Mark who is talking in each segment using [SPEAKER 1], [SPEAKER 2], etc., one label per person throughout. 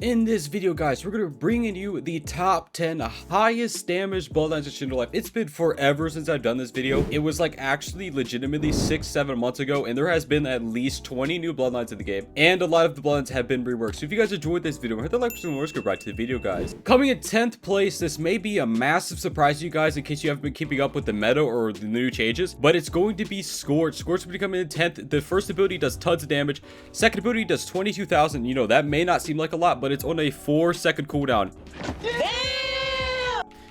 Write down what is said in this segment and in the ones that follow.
[SPEAKER 1] In this video, guys, we're going to bring in you the top 10 highest damage bloodlines of Shindo Life. It's been forever since I've done this video. It was like actually legitimately 6-7 months ago, and there has been at least 20 new bloodlines in the game, and a lot of the bloodlines have been reworked. So if you guys enjoyed this video, hit the like button and let's go right to the video, guys. Coming in 10th place, this may be a massive surprise to you guys in case you haven't been keeping up with the meta or the new changes, but it's going to be Scorch. Scorch will be coming in 10th. The first ability does tons of damage. Second ability does 22,000. You know, that may not seem like a lot, but it's on a 4-second cooldown.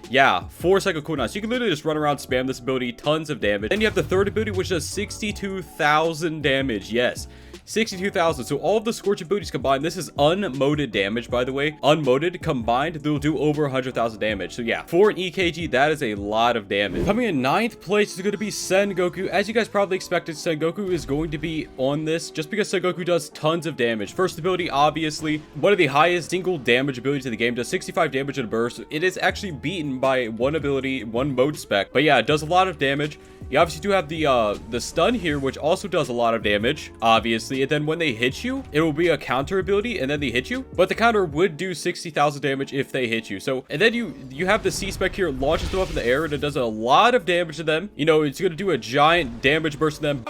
[SPEAKER 1] Yeah, 4-second cooldown. So you can literally just run around, spam this ability, tons of damage. Then you have the third ability, which does 62,000 damage. Yes, 62,000. So all of the Scorch abilities combined, this is unmoded damage, by the way. Unmoded combined, they'll do over 100,000 damage. So yeah, for an EKG, that is a lot of damage. Coming in 9th place is going to be Sunbokuu. As you guys probably expected, Sunbokuu is going to be on this just because Sunbokuu does tons of damage. First ability, obviously, one of the highest single damage abilities in the game, does 65 damage in a burst. It is actually beaten by one ability, one mode spec, but yeah, it does a lot of damage. You obviously do have the stun here, which also does a lot of damage, obviously. And then when they hit you, it will be a counter ability, and then they hit you. But the counter would do 60,000 damage if they hit you. So, and then you have the C spec here, launches them up in the air, and it does a lot of damage to them. You know, it's gonna do a giant damage burst to them.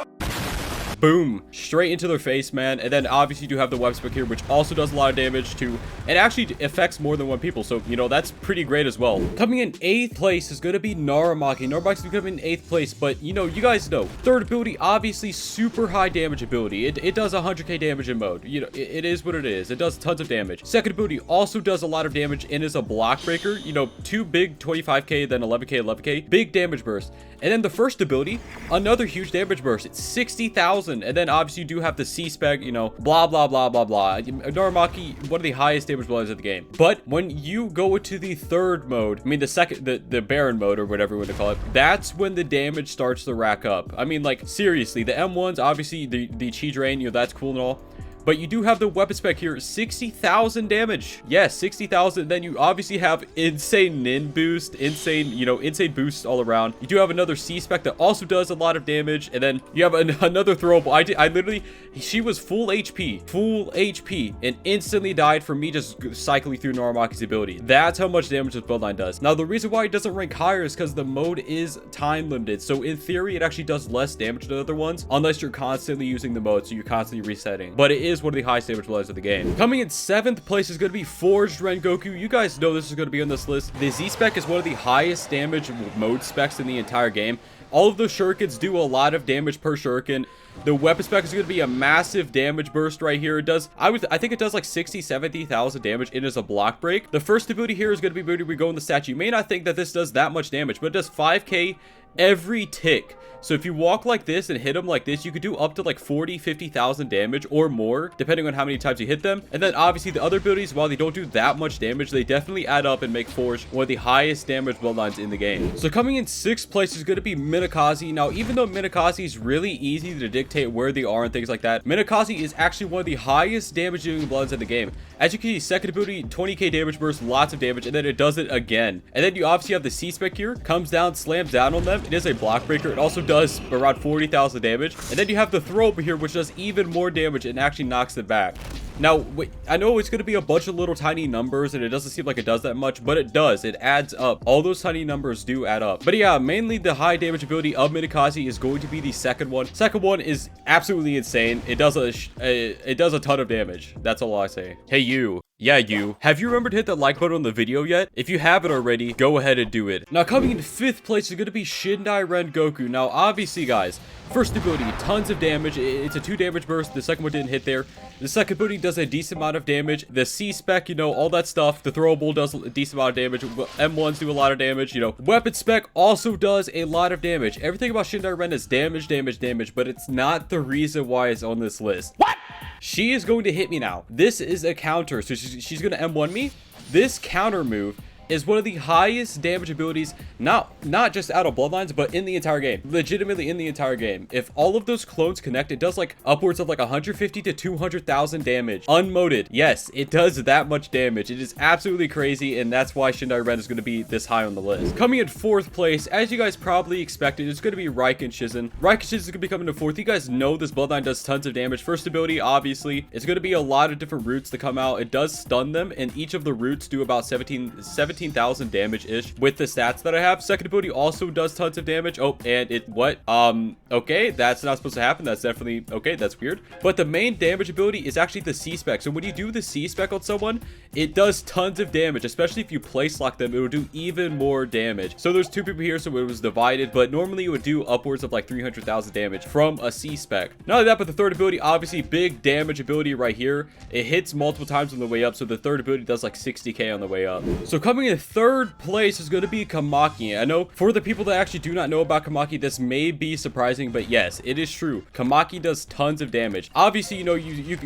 [SPEAKER 1] Boom, straight into their face, man. And then obviously you do have the web spec here, which also does a lot of damage too, and actually affects more than one people, so you know that's pretty great as well. Coming in 8th place is going to be Naramaki. Naramaki's coming in 8th place, but you know, you guys know, third ability, obviously super high damage ability. It does 100k damage in mode. You know, it is what it is. It does tons of damage. Second ability also does a lot of damage and is a block breaker. You know, two big 25k, then 11k, big damage burst. And then the first ability, another huge damage burst. It's 60,000. And then obviously you do have the C spec, you know, blah, blah, blah, blah, blah. Naramaki, one of the highest damage bloodlines of the game. But when you go into the third mode, I mean, the second, the Baron mode or whatever you want to call it, that's when the damage starts to rack up. I mean, like, seriously, the M1s, obviously the chi drain, you know, that's cool and all. But you do have the weapon spec here, 60,000 damage. Yes, 60,000. Then you obviously have insane nin boost, insane, you know, insane boosts all around. You do have another C spec that also does a lot of damage. And then you have another throwable. I literally, she was full HP, and instantly died from me just cycling through Naramaki's ability. That's how much damage this bloodline does. Now, the reason why it doesn't rank higher is because the mode is time limited. So in theory, it actually does less damage than other ones, unless you're constantly using the mode, so you're constantly resetting. But it is one of the highest damage bloodlines of the game. Coming in 7th place is going to be Forged Rengoku. You guys know this is going to be on this list. The Z spec is one of the highest damage mode specs in the entire game. All of the shurikens do a lot of damage per shuriken. The weapon spec is going to be a massive damage burst right here. It does, I think it does like 60,000-70,000 damage. It is a block break. The first ability here is going to be ability we go in the statue. You may not think that this does that much damage, but it does 5k every tick. So if you walk like this and hit them like this, you could do up to like 40,000-50,000 damage or more, depending on how many times you hit them. And then obviously the other abilities, while they don't do that much damage, they definitely add up and make Forge one of the highest damage bloodlines in the game. So coming in 6th place is going to be Minakaze. Now, even though Minakaze is really easy to dictate where they are and things like that, Minakaze is actually one of the highest damage doing bloodlines in the game. As you can see, second ability, 20k damage burst, lots of damage, and then it does it again. And then you obviously have the C spec here, comes down, slams down on them. It is a block breaker. It also does around 40,000 damage. And then you have the throw over here, which does even more damage and actually knocks it back. Now, wait, I know it's going to be a bunch of little tiny numbers, and it doesn't seem like it does that much, but it does. It adds up. All those tiny numbers do add up. But yeah, mainly the high damage ability of Minakaze is going to be the second one. Second one is absolutely insane. It does a ton of damage. That's all I say. Hey, you. Yeah, you. Have you remembered to hit that like button on the video yet? If you haven't already, go ahead and do it. Now, coming in 5th place is going to be Shindo Rengoku. Now, obviously, guys, first ability, tons of damage. It's a 2 damage burst. The second one didn't hit there. The second ability does a decent amount of damage. The C spec, you know, all that stuff. The throwable does a decent amount of damage. M1s do a lot of damage, you know. Weapon spec also does a lot of damage. Everything about Shindo Ren is damage, but it's not the reason why it's on this list. What? She is going to hit me now. This is a counter, so she's going to M1 me. This counter move is one of the highest damage abilities, not just out of Bloodlines, but in the entire game. Legitimately in the entire game. If all of those clones connect, it does like upwards of like 150 to 200,000 damage. Unmodded. Yes, it does that much damage. It is absolutely crazy, and that's why Shindo Ren is going to be this high on the list. Coming in 4th place, as you guys probably expected, it's going to be Raikon Shizen. Raikon Shizen is going to be coming in 4th. You guys know this Bloodline does tons of damage. First ability, obviously, it's going to be a lot of different roots to come out. It does stun them, and each of the roots do about 17,000 damage-ish with the stats that I have. Second ability also does tons of damage. Oh, and it, what? Okay, that's not supposed to happen. That's definitely, okay, that's weird. But the main damage ability is actually the C-Spec. So when you do the C-Spec on someone, it does tons of damage, especially if you place lock them. It will do even more damage. So there's 2 people here, so it was divided, but normally it would do upwards of like 300,000 damage from a C-Spec. Not only that, but the third ability, obviously big damage ability right here. It hits multiple times on the way up, so the third ability does like 60k on the way up. So coming in 3rd place is going to be Kamaki. I know for the people that actually do not know about Kamaki, this may be surprising, but yes, it is true. Kamaki does tons of damage. Obviously, you know,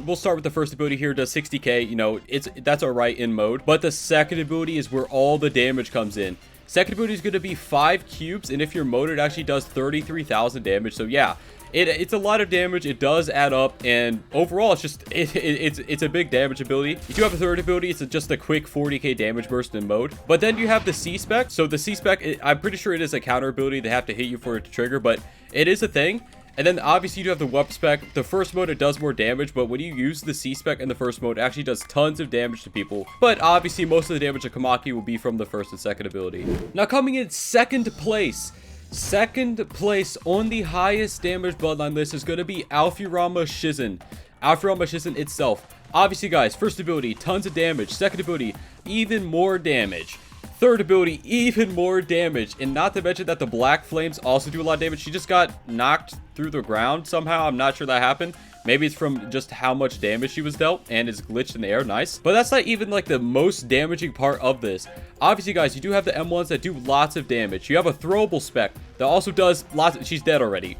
[SPEAKER 1] we'll start with the first ability here, does 60k. You know, that's all right in mode, but the second ability is where all the damage comes in. Second ability is going to be 5 cubes, and if you're moded, it actually does 33,000 damage. So yeah, it's a lot of damage. It does add up, and overall it's just it's a big damage ability. You do have a third ability. It's just a quick 40k damage burst in mode, but then you have the C-Spec. So the C-Spec, I'm pretty sure it is a counter ability. They have to hit you for it to trigger, but it is a thing. And then obviously you do have the weapon spec. The first mode, it does more damage, but when you use the C-Spec in the first mode, it actually does tons of damage to people. But obviously most of the damage of Kamaki will be from the first and second ability. Now coming in 2nd place. 2nd place on the highest damage bloodline list is going to be Alfirama Shizen. Alfirama Shizen itself. Obviously guys, first ability, tons of damage. Second ability, even more damage. Third ability, even more damage. And not to mention that the black flames also do a lot of damage. She just got knocked through the ground somehow. I'm not sure that happened. Maybe it's from just how much damage she was dealt and is glitched in the air. Nice. But that's not even like the most damaging part of this. Obviously, guys, you do have the M1s that do lots of damage. You have a throwable spec that also does lots of... She's dead already.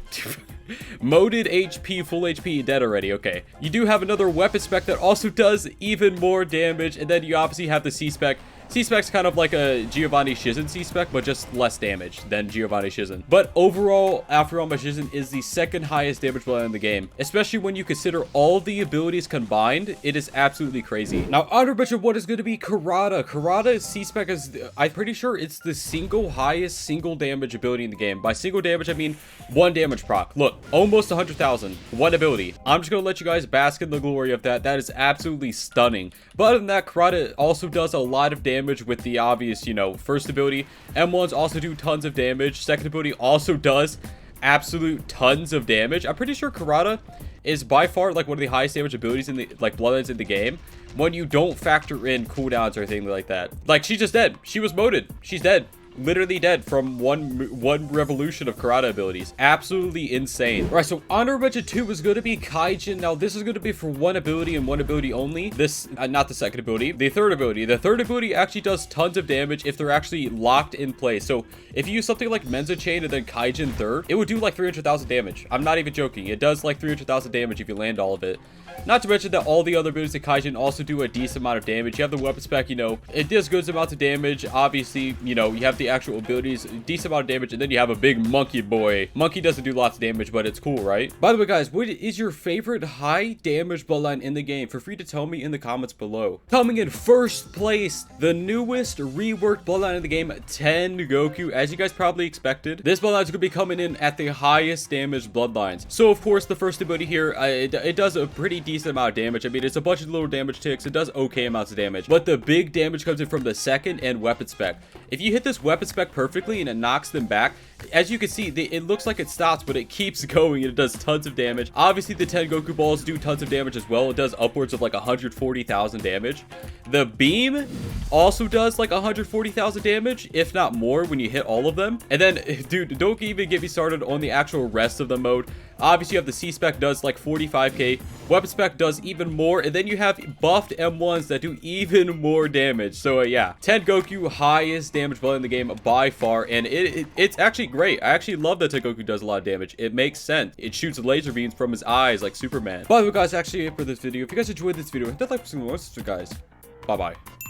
[SPEAKER 1] Moded HP, full HP, dead already. Okay. You do have another weapon spec that also does even more damage. And then you obviously have the C-Spec. C-Spec's kind of like a Giovanni Shizen C-Spec, but just less damage than Giovanni Shizen. But overall, Alfirama Shizen is the 2nd highest damage bloodline in the game. Especially when you consider all the abilities combined, it is absolutely crazy. Now, honorable mention, what is going to be Karada. Karada's C-Spec is, I'm pretty sure it's the single highest single damage ability in the game. By single damage, I mean 1 damage proc. Look, almost 100,000. 1 ability. I'm just going to let you guys bask in the glory of that. That is absolutely stunning. But other than that, Karada also does a lot of damage with the obvious, you know, first ability. M1s also do tons of damage. Second ability also does absolute tons of damage. I'm pretty sure Karada is by far like one of the highest damage abilities in the like bloodlines in the game when you don't factor in cooldowns or anything like that. Like, she's just dead. She was moded. She's dead. Literally dead from one revolution of Karada abilities. Absolutely insane. All right, so honorable mention 2 is going to be Kaijin. Now this is going to be for 1 ability and 1 ability only. This not the second ability, the third ability. The third ability actually does tons of damage if they're actually locked in place. So if you use something like Menza Chain and then Kaijin third, it would do like 300,000 damage. I'm not even joking. It does like 300,000 damage if you land all of it. Not to mention that all the other abilities of Kaijin also do a decent amount of damage. You have the weapon spec, you know, it does good amounts of damage. Obviously, you know, you have the actual abilities, decent amount of damage, and then you have a big monkey boy. Monkey doesn't do lots of damage, but it's cool, right? By the way, guys, what is your favorite high damage bloodline in the game? Feel free to tell me in the comments below. Coming in 1st place, the newest reworked bloodline in the game, Tengoku. As you guys probably expected, this bloodline is going to be coming in at the highest damage bloodlines. So, of course, the first ability here, it does a pretty decent amount of damage. I mean, it's a bunch of little damage ticks. It does okay amounts of damage, but the big damage comes in from the second and weapon spec. If you hit this weapon spec perfectly and it knocks them back, as you can see, it looks like it stops, but it keeps going and it does tons of damage. Obviously, the Tengoku balls do tons of damage as well. It does upwards of like 140,000 damage. The beam also does like 140,000 damage, if not more, when you hit all of them. And then, dude, don't even get me started on the actual rest of the mode. Obviously, you have the C-Spec does like 45k. Weapon spec does even more. And then you have buffed M1s that do even more damage. So, yeah. Tengoku, highest damage blood in the game by far. And it's actually great. I actually love that Tengoku does a lot of damage. It makes sense. It shoots laser beams from his eyes like Superman. By the way, guys, actually, for this video, if you guys enjoyed this video, hit that like button, guys. Bye-bye.